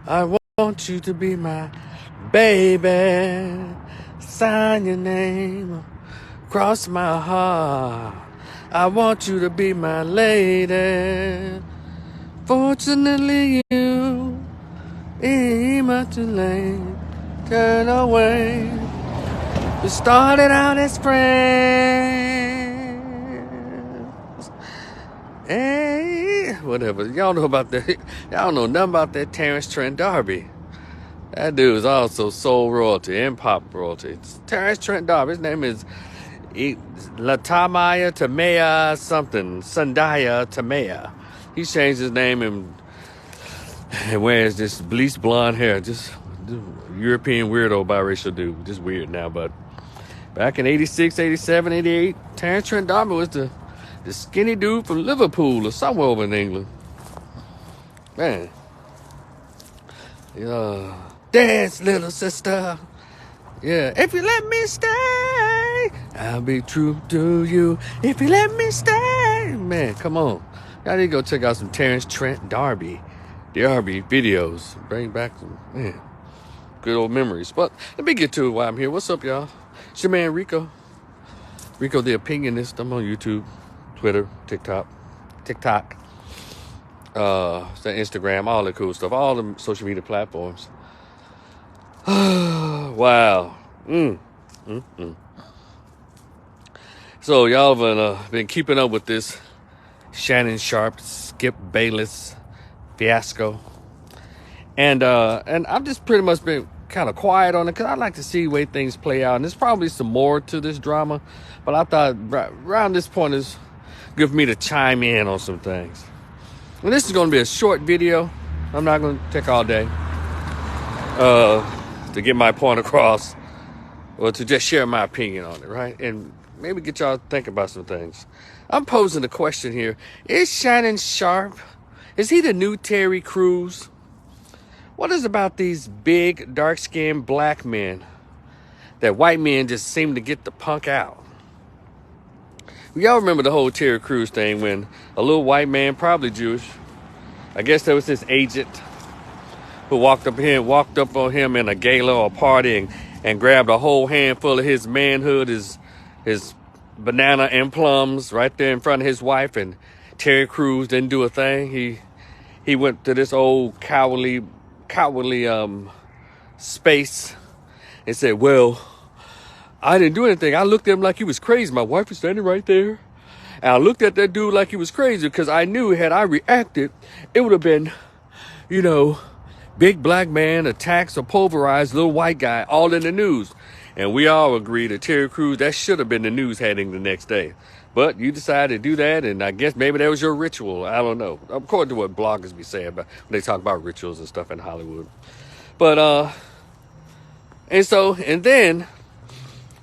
I want you to be my baby. Sign your name across my heart. I want you to be my lady. Fortunately, you ain't much too late. Turn away. We started out as friends. Hey, whatever. Y'all know about that. Y'all know nothing about that Terrence Trent D'Arby. That dude is also soul royalty and pop royalty. It's Terrence Trent D'Arby. His name is Latamaya Tamea something. Sundaya Tamea. He changed his name and wears this bleached blonde hair. Just European weirdo biracial dude. Just weird now, but back in 86, 87, 88, Terrence Trent D'Arby was the skinny dude from Liverpool or somewhere over in England. Man. Dance, little sister. Yeah. If you let me stay, I'll be true to you. If you let me stay. Man, come on. Y'all need to go check out some Terrence Trent D'Arby videos. Bring back some, man, good old memories. But let me get to it while I'm here. What's up, y'all? It's your man, Rico. Rico the Opinionist. I'm on YouTube, Twitter, TikTok. Instagram, all the cool stuff, all the social media platforms. Wow. So y'all have been keeping up with this Shannon Sharpe, Skip Bayless fiasco, and I've just pretty much been kind of quiet on it because I like to see the way things play out, and there's probably some more to this drama, but I thought around this point is good for me to chime in on some things. And this is going to be a short video. I'm not going to take all day to get my point across or to just share my opinion on it, right? And maybe get y'all to think about some things. I'm posing the question here. Is Shannon Sharpe, is he the new Terry Crews? What is about these big, dark-skinned black men that white men just seem to get the punk out? Y'all remember the whole Terry Crews thing when a little white man, probably Jewish, I guess there was this agent who walked up on him in a gala or party and grabbed a whole handful of his manhood, his banana and plums right there in front of his wife, and Terry Crews didn't do a thing. He went to this old cowardly space and said, well, I didn't do anything. I looked at him like he was crazy. My wife was standing right there. And I looked at that dude like he was crazy because I knew had I reacted, it would have been, big black man attacks a pulverized little white guy all in the news. And we all agree that Terry Crews, that should have been the news heading the next day. But you decided to do that, and I guess maybe that was your ritual. I don't know. According to what bloggers be saying about when they talk about rituals and stuff in Hollywood. But, and then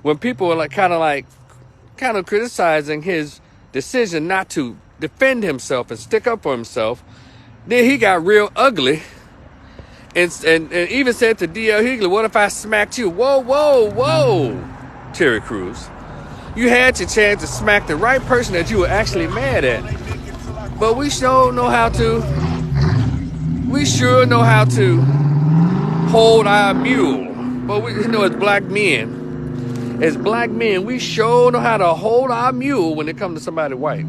when people are kind of criticizing his decision not to defend himself and stick up for himself, then he got real ugly and even said to D.L. Hughley, what if I smacked you? Whoa, Terry Crews. You had your chance to smack the right person that you were actually mad at. But we sure know how to hold our mule. But as black men, we sure know how to hold our mule when it comes to somebody white.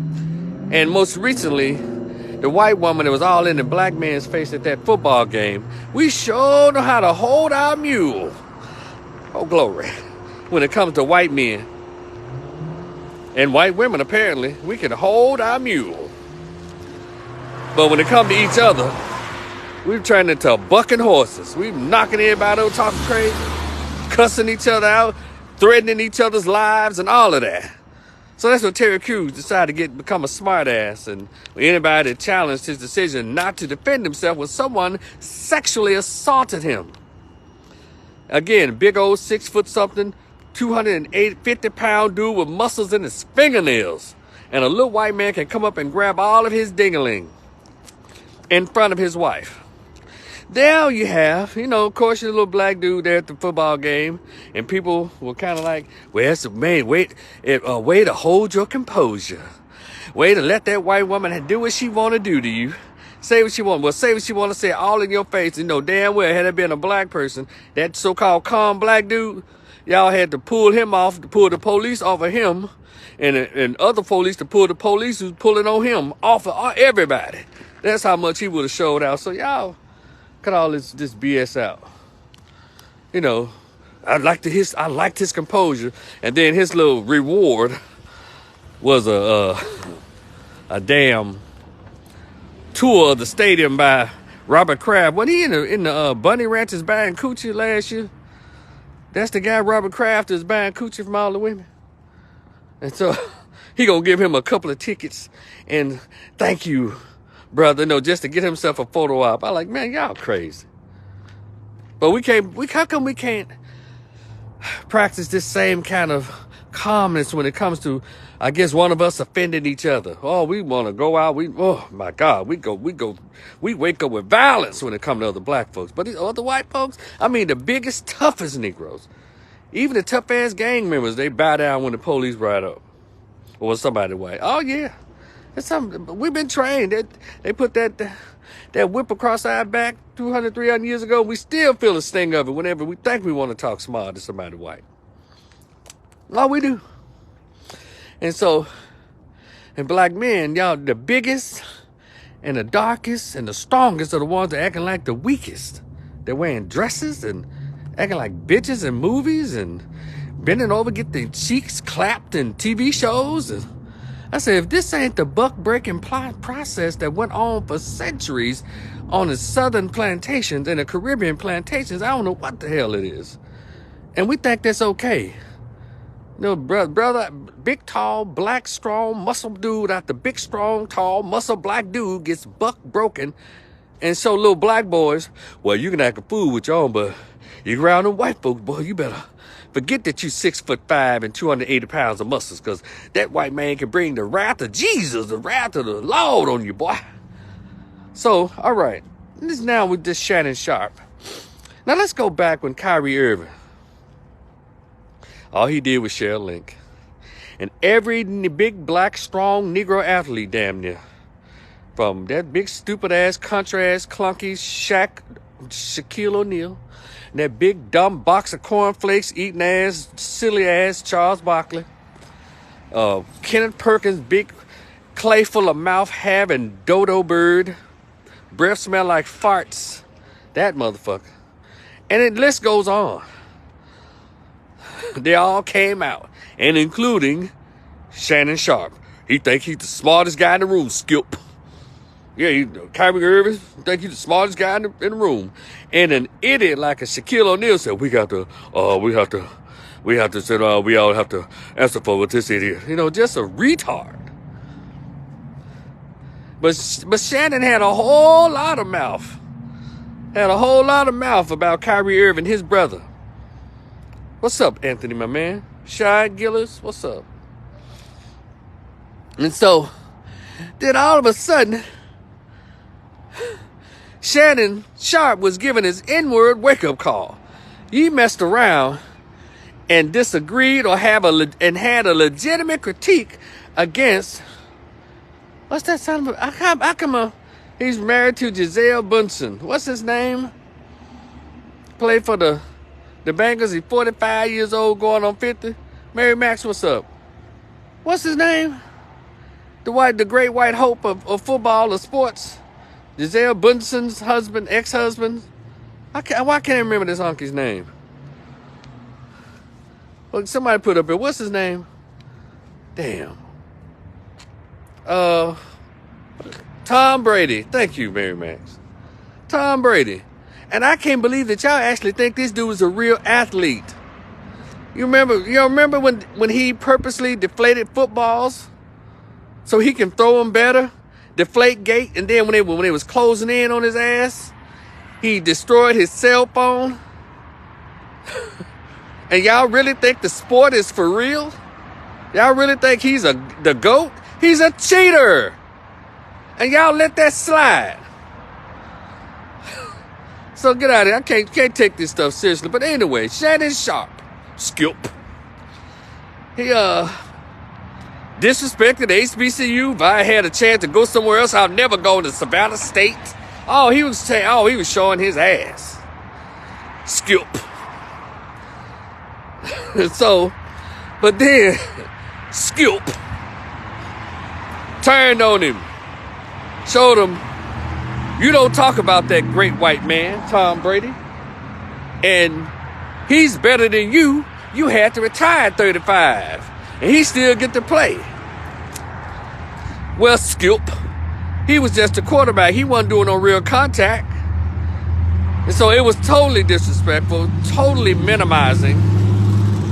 And most recently, the white woman that was all in the black man's face at that football game, we sure know how to hold our mule. Oh, glory. When it comes to white men and white women, apparently, we can hold our mule. But when it comes to each other, we're turning into bucking horses. We're knocking everybody out, talking crazy, cussing each other out, threatening each other's lives and all of that. So that's when Terry Crews decided to become a smartass, and anybody that challenged his decision not to defend himself when someone sexually assaulted him. Again, big old 6 foot something, 250-pound dude with muscles in his fingernails. And a little white man can come up and grab all of his ding-a-ling in front of his wife. There you have, of course, your little black dude there at the football game, and people were kind of like, well, way to hold your composure. Way to let that white woman do what she want to do to you. Say what you want. Well, say what you want to say all in your face. You know damn well, had it been a black person, that so-called calm black dude, y'all had to pull him off, to pull the police off of him, and other police to pull the police who's pulling on him off of everybody. That's how much he would have showed out. So y'all cut all this BS out. You know, I liked his composure, and then his little reward was a damn tour of the stadium by Robert Kraft. Wasn't he in the Bunny Ranches buying coochie last year? That's the guy Robert Kraft is buying coochie from all the women. And so he gonna give him a couple of tickets and thank you, brother, no, just to get himself a photo op. I like, man, y'all crazy. But how come we can't practice this same kind of calmness when it comes to, I guess, one of us offending each other? Oh, we want to go out. Oh my God, we wake up with violence when it comes to other black folks. But these other white folks, I mean, the biggest, toughest Negroes, even the tough ass gang members, they bow down when the police ride up or when somebody white. Oh yeah, it's something. We've been trained. They put that whip across our back 200, 300 years ago. We still feel the sting of it whenever we think we want to talk smart to somebody white. Oh, we do. And so, and black men, y'all, the biggest and the darkest and the strongest are the ones that acting like the weakest. They're wearing dresses and acting like bitches in movies and bending over, get their cheeks clapped in TV shows. And I said, if this ain't the buck-breaking process that went on for centuries on the southern plantations and the Caribbean plantations, I don't know what the hell it is. And we think that's okay. No, brother, big, tall, black, strong, muscle dude out the big, strong, tall, muscle black dude gets buck broken. And so little black boys, well, you can act a fool with your own, but you around them white folks, boy, you better forget that you 6'5" and 280 pounds of muscles, because that white man can bring the wrath of Jesus, the wrath of the Lord on you, boy. So, all right, this now with this Shannon Sharpe. Now let's go back when Kyrie Irving, all he did was share a link. And every big, black, strong Negro athlete, damn near, from that big, stupid-ass, country-ass, clunky Shaquille O'Neal, and that big, dumb box of cornflakes eating ass, silly-ass Charles Barkley, Kenneth Perkins, big, clay full of mouth having dodo bird, breath smell like farts, that motherfucker. And the list goes on. They all came out, and including Shannon Sharpe. He think he's the smartest guy in the room, Skip. Yeah, Kyrie Irving think he's the smartest guy in the room. And an idiot like a Shaquille O'Neal said, we all have to answer for this idiot. You know, just a retard. But Shannon had a whole lot of mouth. About Kyrie Irving, his brother. What's up, Anthony, my man? Shy Gillis, what's up? And so, then all of a sudden, Shannon Sharpe was given his N-word wake-up call. You messed around and disagreed or had a legitimate critique against, what's that son of a, how come he's married to Gisele Bundchen. What's his name? Played for the Bengals. He's 45 years old, going on 50. Mary Max, what's up? What's his name? The great white hope of football, of sports. Gisele Bundchen's husband, ex-husband. Why can't I remember this honky's name? Well, somebody put up here. What's his name? Damn. Tom Brady. Thank you, Mary Max. Tom Brady. And I can't believe that y'all actually think this dude is a real athlete. You remember when he purposely deflated footballs so he can throw them better? Deflate gate, and then when it was closing in on his ass, he destroyed his cell phone. And y'all really think the sport is for real? Y'all really think he's the GOAT? He's a cheater. And y'all let that slide. So get out of here. I can't take this stuff seriously. But anyway, Shannon Sharpe, Skip. disrespected HBCU. If I had a chance to go somewhere else, I'd never go to Savannah State. Oh, he was showing his ass. Skip. So, but then Skip turned on him, showed him, you don't talk about that great white man, Tom Brady, and he's better than you. You had to retire at 35, and he still get to play. Well, Skip, he was just a quarterback. He wasn't doing no real contact. And so it was totally disrespectful, totally minimizing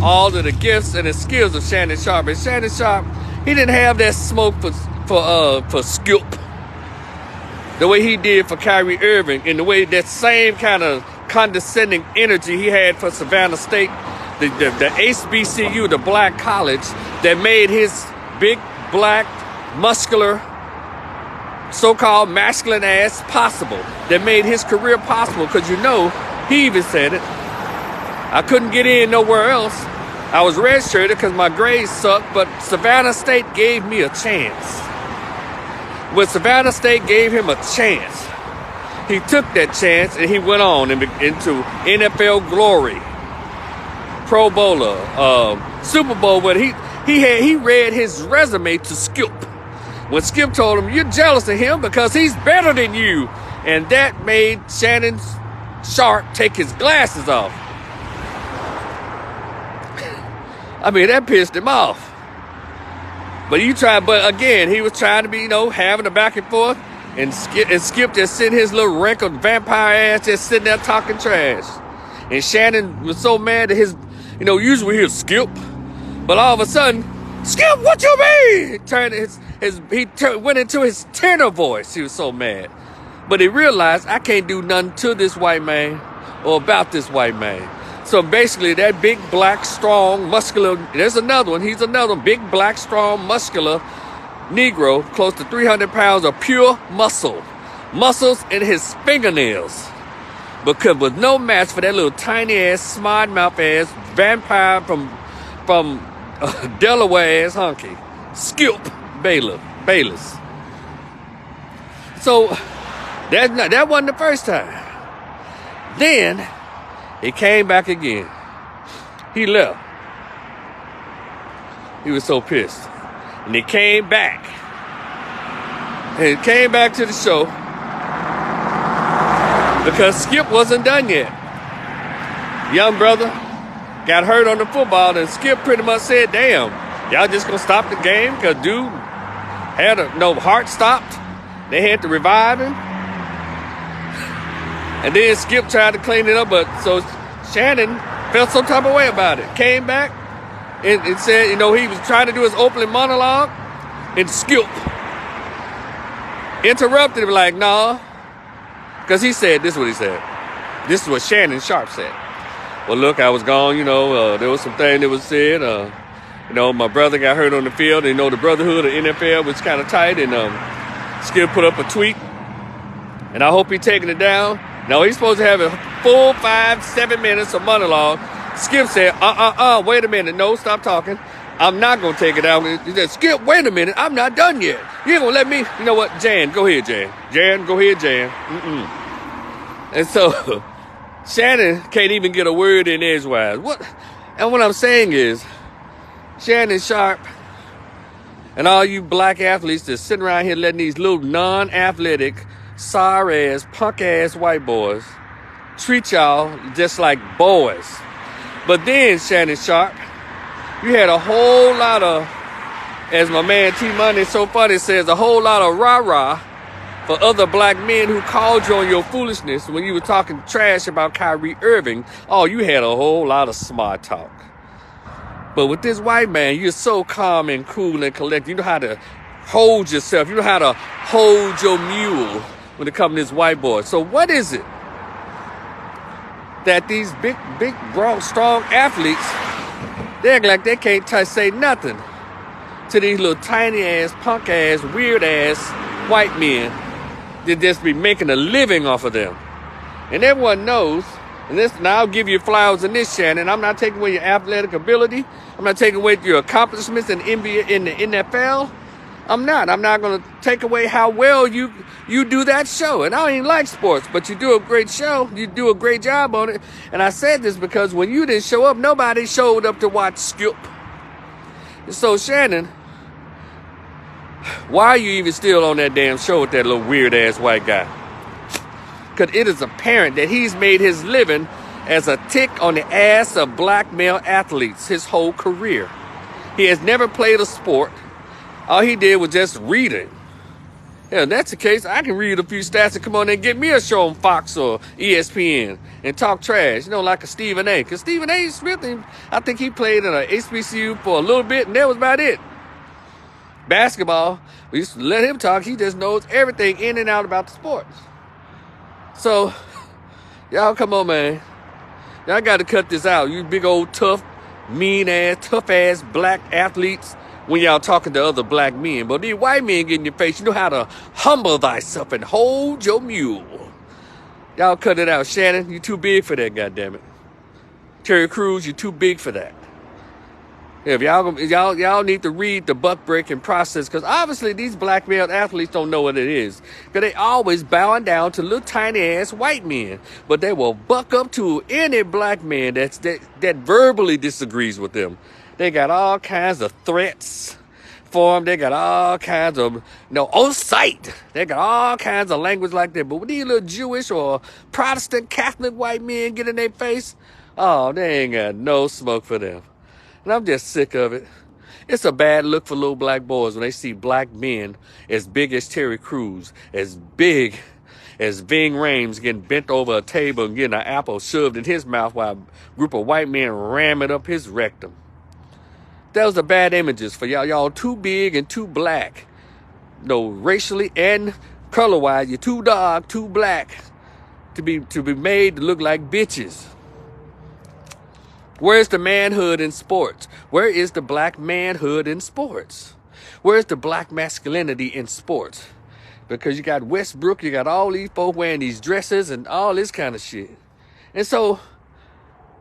all of the gifts and the skills of Shannon Sharpe. And Shannon Sharpe, he didn't have that smoke for Skip the way he did for Kyrie Irving, and the way that same kind of condescending energy he had for Savannah State, the HBCU, the black college that made his big, black, muscular, so-called masculine ass possible, that made his career possible. Because he even said it, I couldn't get in nowhere else. I was redshirted because my grades sucked, but Savannah State gave me a chance. When Savannah State gave him a chance, he took that chance and he went on into NFL glory, Pro Bowler, Super Bowl. But he read his resume to Skip. When Skip told him, you're jealous of him because he's better than you. And that made Shannon Sharpe take his glasses off. I mean, that pissed him off. But again, he was trying to be, having a back and forth. And Skip just sitting his little wrinkled vampire ass just sitting there talking trash. And Shannon was so mad that usually we hear Skip. But all of a sudden, Skip, what you mean? He went into his tenor voice. He was so mad. But he realized, I can't do nothing to this white man or about this white man. So basically, that big, black, strong, muscular, there's another one. He's another big, black, strong, muscular Negro, close to 300 pounds of pure muscles in his fingernails. Because with no match for that little tiny ass, smart mouth ass vampire from Delaware ass hunky, Skip Bayless. So that wasn't the first time. Then he came back again. He left. He was so pissed. And he came back. And he came back to the show because Skip wasn't done yet. Young brother got hurt on the football, and Skip pretty much said, damn, y'all just gonna stop the game because dude had heart stopped. They had to revive him. And then Skip tried to clean it up, but so Shannon felt some type of way about it. Came back and said, he was trying to do his opening monologue, and Skip interrupted him like, nah. Because he said, this is what he said. This is what Shannon Sharpe said. Well, look, I was gone, there was some thing that was said. My brother got hurt on the field, and, the brotherhood of NFL was kind of tight, and Skip put up a tweet, and I hope he's taking it down. No, he's supposed to have a full 5-7 minutes of monologue. Skip said, wait a minute. No, stop talking. I'm not going to take it down. He said, Skip, wait a minute. I'm not done yet. You ain't going to let me. You know what? Jan, go ahead, Jan. Jan, go ahead, Jan. And so Shannon can't even get a word in edgewise. And what I'm saying is, Shannon Sharpe and all you black athletes that's sitting around here letting these little non-athletic, sour-ass, punk-ass white boys treat y'all just like boys. But then, Shannon Sharpe, you had a whole lot of, as my man T-Money so funny says, a whole lot of rah-rah for other black men who called you on your foolishness when you were talking trash about Kyrie Irving. Oh, you had a whole lot of smart talk. But with this white man, you're so calm and cool and collected. You know how to hold yourself. You know how to hold your mule when it comes to this white boy. So what is it that these big, broad, strong athletes, they act like they can't say nothing to these little tiny-ass, punk-ass, weird-ass white men that just be making a living off of them? And everyone knows And this, now I'll give you flowers in this, Shannon. I'm not taking away your athletic ability. I'm not taking away your accomplishments in NBA, in the NFL. I'm not going to take away how well you do that show. And I don't even like sports, but you do a great show. You do a great job on it. And I said this because when you didn't show up, nobody showed up to watch Skip. And so, Shannon, why are you even still on that damn show with that little weird-ass white guy? Because it is apparent that he's made his living as a tick on the ass of black male athletes his whole career. He has never played a sport. All he did was just read it. Yeah, if that's the case, I can read a few stats and come on and get me a show on Fox or ESPN and talk trash, like a Stephen A. Because Stephen A. Smith, I think he played in a HBCU for a little bit, and that was about it. Basketball, we used to let him talk. He just knows everything in and out about the sports. So, y'all come on, man. Y'all got to cut this out. You big old tough, mean-ass, tough-ass black athletes when y'all talking to other black men. But these white men get in your face, you know how to humble thyself and hold your mule. Y'all cut it out. Shannon, you too big for that, goddammit. Terry Crews, you too big for that. If y'all need to read the buck breaking process, because obviously these black male athletes don't know what it is. Because they always bowing down to little tiny ass white men, but they will buck up to any black man that verbally disagrees with them. They got all kinds of threats for them. They got all kinds of on sight. They got all kinds of language like that. But when these little Jewish or Protestant Catholic white men get in their face, oh, they ain't got no smoke for them. And I'm just sick of it. It's a bad look for little black boys when they see black men as big as Terry Crews, as big as Ving Rhames getting bent over a table and getting an apple shoved in his mouth while a group of white men ram it up his rectum. Those are bad images for y'all. Y'all too big and too black. Racially and color-wise, you're too dark, too black to be made to look like bitches. Where's the manhood in sports? Where is the black manhood in sports? Where's the black masculinity in sports? Because you got Westbrook, you got all these folks wearing these dresses and all this kind of shit. And so,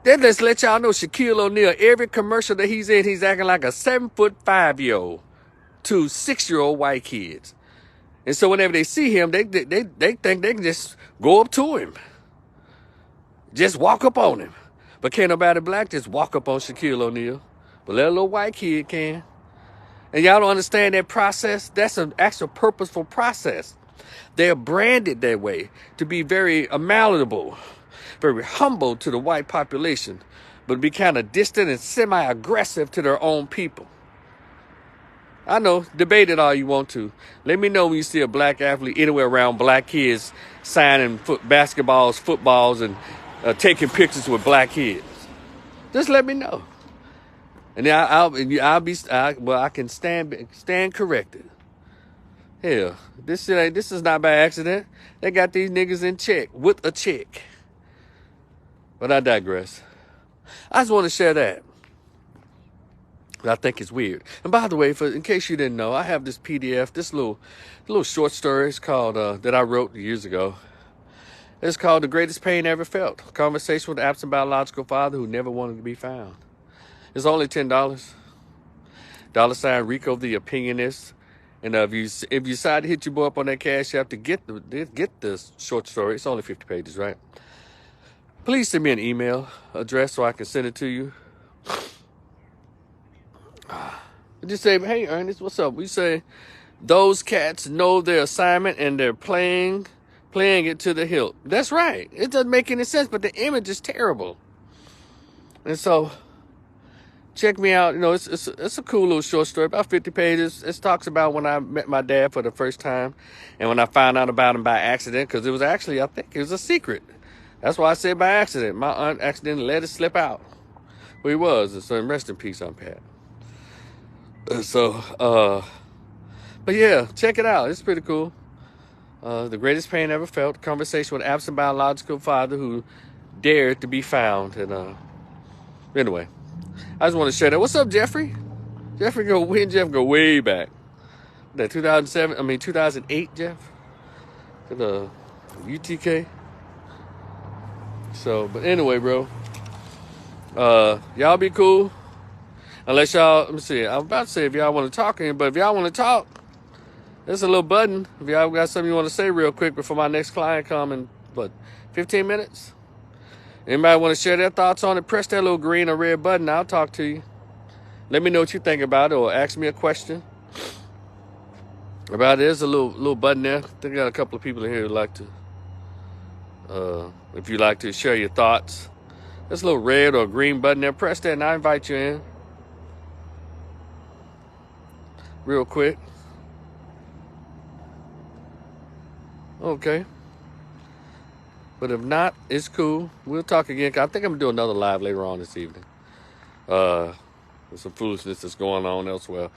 then let's let y'all know Shaquille O'Neal, every commercial that he's in, he's acting like a 7'5" to 6-year-old white kids. And so whenever they see him, they think they can just go up to him. Just walk up on him. But can't nobody black just walk up on Shaquille O'Neal. But that little white kid can. And y'all don't understand that process? That's an actual purposeful process. They're branded that way to be very malleable, very humble to the white population, but be kind of distant and semi-aggressive to their own people. I know, debate it all you want to. Let me know when you see a black athlete anywhere around black kids signing basketballs, footballs, and taking pictures with black kids. Just let me know. And then I can stand corrected. Hell, this is not by accident. They got these niggas in check with a check. But I digress. I just want to share that. I think it's weird. And by the way, in case you didn't know, I have this PDF, this little short story. It's called that I wrote years ago. It's called "The Greatest Pain Ever Felt: Conversation with an Absent Biological Father Who Never Wanted to Be Found." It's only $10. $ Rico the Opinionist. And if you decide to hit your boy up on that Cash App to get this short story, it's only 50 pages, right? Please send me an email address so I can send it to you. Just say, "Hey, Ernest, what's up?" We say, "Those cats know their assignment and they're playing it to the hilt." That's right. It doesn't make any sense, but the image is terrible. And so, check me out. It's a cool little short story, about 50 pages. It talks about when I met my dad for the first time and when I found out about him by accident, because it was actually, I think it was a secret. That's why I said by accident. My aunt accidentally let it slip out who he was. So rest in peace, Aunt Pat. But yeah, check it out. It's pretty cool. The Greatest Pain Ever Felt: Conversation with an Absent Biological Father Who Dared to Be Found. And anyway, I just want to share that. What's up, Jeffrey? Jeff go way back. That 2008, Jeff? To the UTK. So, but anyway, bro, y'all be cool. Unless y'all, let me see. I'm about to say if y'all want to talk in, but if y'all want to talk, there's a little button. If y'all got something you want to say real quick before my next client come in, 15 minutes? Anybody want to share their thoughts on it? Press that little green or red button. I'll talk to you. Let me know what you think about it, or ask me a question about it. There's a little button there. I think I got a couple of people in here who'd like to, if you'd like to share your thoughts. There's a little red or green button there. Press that and I invite you in. Real quick. Okay. But if not, it's cool. We'll talk again. I think I'm going to do another live later on this evening. There's some foolishness that's going on elsewhere.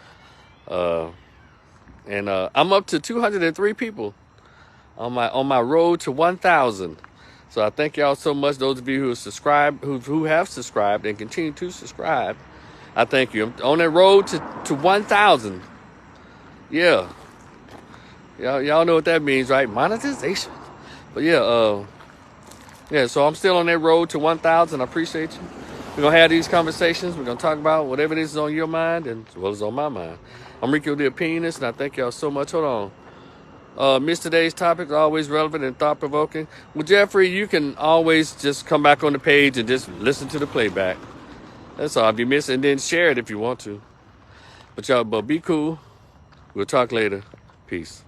And I'm up to 203 people on my road to 1,000. So I thank y'all so much. Those of you who subscribe, who have subscribed and continue to subscribe, I thank you. I'm on that road to 1,000. Yeah. Y'all know what that means, right? Monetization. But yeah, so I'm still on that road to 1,000. I appreciate you. We're going to have these conversations. We're going to talk about whatever it is on your mind and as well as on my mind. I'm Rico the Opinionist, and I thank y'all so much. Hold on. Missed today's topic, always relevant and thought-provoking. Well, Jeffrey, you can always just come back on the page and just listen to the playback. That's all. If you miss it, and then share it if you want to. But y'all, be cool. We'll talk later. Peace.